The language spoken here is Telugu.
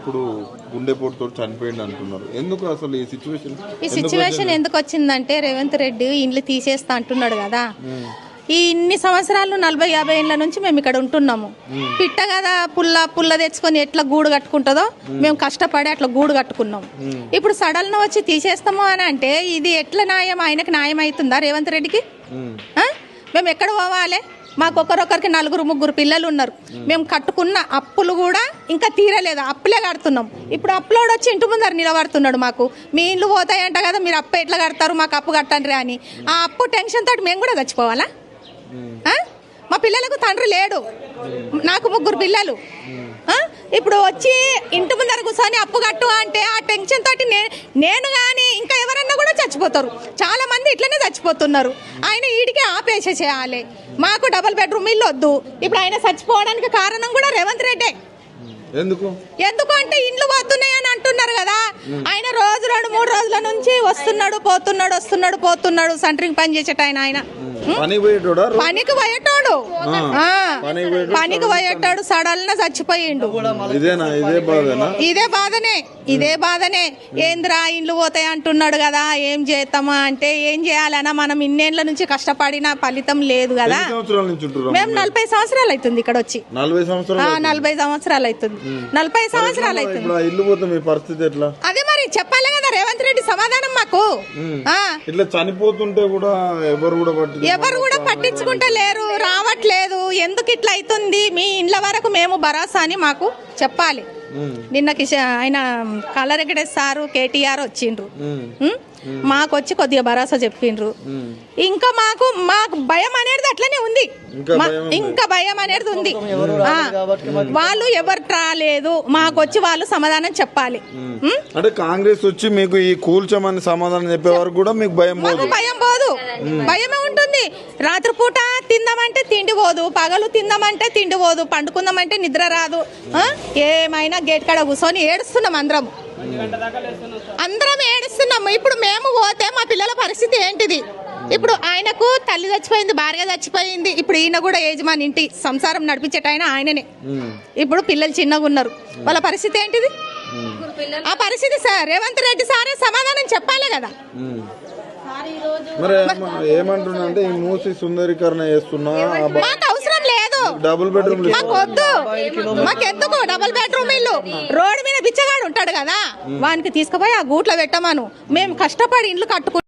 ఇప్పుడు గుండెపోటుతో చనిపోయింది అంటున్నారు. ఎందుకు అసలు ఈ సిచ్యువేషన్ ఎందుకు వచ్చిందంటే రేవంత్ రెడ్డి ఇండ్లు తీసేస్తా అంటున్నాడు కదా. ఈ ఇన్ని సంవత్సరాలు 40-50 ఏళ్ళ నుంచి మేము ఇక్కడ ఉంటున్నాము. పిట్ట కదా పుల్ల తెచ్చుకొని ఎట్లా గూడు కట్టుకుంటుందో మేము కష్టపడి అట్లా గూడు కట్టుకున్నాం. ఇప్పుడు సడన్ వచ్చి తీసేస్తాము అని అంటే ఇది ఎట్లా న్యాయం? ఆయనకి న్యాయం అవుతుందా రేవంత్ రెడ్డికి? మేము ఎక్కడ పోవాలి? మాకు ఒకరొకరికి 4-3 పిల్లలు ఉన్నారు. మేము కట్టుకున్న అప్పులు కూడా ఇంకా తీరలేదు, అప్పులే కడుతున్నాం. ఇప్పుడు అప్పులోడు వచ్చి ఇంటి ముందర నిలబడుతున్నాడు. మాకు మీ ఇల్లు పోతాయంట కదా, మీరు అప్పు ఎట్లా కడతారు, మాకు అప్పు కట్టండి అని. ఆ అప్పు టెన్షన్ తోటి మేము కూడా చచ్చిపోవాలా? మా పిల్లలకు తండ్రి లేడు, నాకు 3 పిల్లలు. ఇప్పుడు వచ్చి ఇంటి ముందర కూర్చొని అప్పు కట్టు అంటే ఆ టెన్షన్ తోటి నేను కానీ ఇంకా ఎవరన్నా కూడా చచ్చిపోతారు. చాలా మంది ఇట్లనే చచ్చిపోతున్నారు. ఆయన ఈడికే ఆపేసేయాలి. మాకు డబుల్ బెడ్రూమ్ ఇల్లు వద్దు. ఇప్పుడు ఆయన చచ్చిపోవడానికి కారణం కూడా రేవంత్ రెడ్డే. ఎందుకు అంటే ఇండ్లు పోతున్నాయి అని అంటున్నారు కదా. ఆయన రోజు 2-3 రోజుల నుంచి వస్తున్నాడు పోతున్నాడు సెంటరింగ్ పని చేసేట ఆయన పనికి పోయేటోడు సడల్న చచ్చిపోయిండు. ఇదే బాధనే. ఏంద్రా ఇండ్లు పోతాయి అంటున్నాడు కదా, ఏం చేస్తామా అంటే ఏం చేయాలన్నా మనం ఇన్నేళ్ల నుంచి కష్టపడిన ఫలితం లేదు కదా. మేము 40 సంవత్సరాలు అవుతుంది ఇక్కడ వచ్చి. 40 సంవత్సరాలు అవుతుంది. 40 సంవత్సరాలు అవుతుంది. అదే మరి చెప్పాలి కదా రేవంత్ రెడ్డి సమాధానం మాకు. ఇట్లా చనిపోతుంటే కూడా ఎవరు కూడా పట్టించుకుంటలేరు, రావట్లేదు. ఎందుకు ఇట్లా అవుతుంది? మీ ఇండ్ల వరకు మేము భరోసా అని మాకు చెప్పాలి. నిన్న ఆయన కల్లరెడ్డి సారు కేటీఆర్ వచ్చిండ్రు, మాకు వచ్చి కొద్దిగా భరోసా చెప్పిండ్రు. ఇంకా మాకు భయం అనేది అట్లనే ఉంది. ఇంకా భయం అనేది ఉంది. వాళ్ళు ఎవరు రాలేదు, మాకు వచ్చి వాళ్ళు సమాధానం చెప్పాలి. అంటే కాంగ్రెస్ వచ్చి మీకు ఈ కూల్చమని సమాధానం చెప్పే వరకు కూడా మీకు భయం పోదు. భయమే ఉంటుంది. రాత్రిపూట తిందామంటే తిండి పోదు, పగలు తిందామంటే తిండి పోదు, పండుకుందామంటే నిద్ర రాదు. ఏమైనా గేట్ కాడ కూర్చొని ఏడుస్తున్నాం అందరం ఏడుస్తున్నాము. ఇప్పుడు మేము పోతే మా పిల్లల పరిస్థితి ఏంటిది? ఇప్పుడు ఆయనకు తల్లి చచ్చిపోయింది, భార్య చచ్చిపోయింది. ఇప్పుడు ఈయన కూడా యజమాని, ఇంటి సంసారం నడిపించేట ఆయననే. ఇప్పుడు పిల్లలు చిన్నగా ఉన్నారు, వాళ్ళ పరిస్థితి ఏంటిది? ఆ పరిస్థితి రేవంత్ రెడ్డి సారే సమాధానం చెప్పాలి కదా. ఏమంటున్నా ఈ మూసి సుందరీకరణ చేస్తున్నా, మాకు అవసరం లేదు, డబుల్ బెడ్రూమ్ మాకు వద్దు. మాకెందుకు డబుల్ బెడ్రూమ్ ఇల్లు? రోడ్డు మీద బిచ్చగాడు ఉంటాడు కదా, వానికి తీసుకుపోయి ఆ గూట్లో పెట్టమను. మేము కష్టపడి ఇండ్లు కట్టుకుంటాం.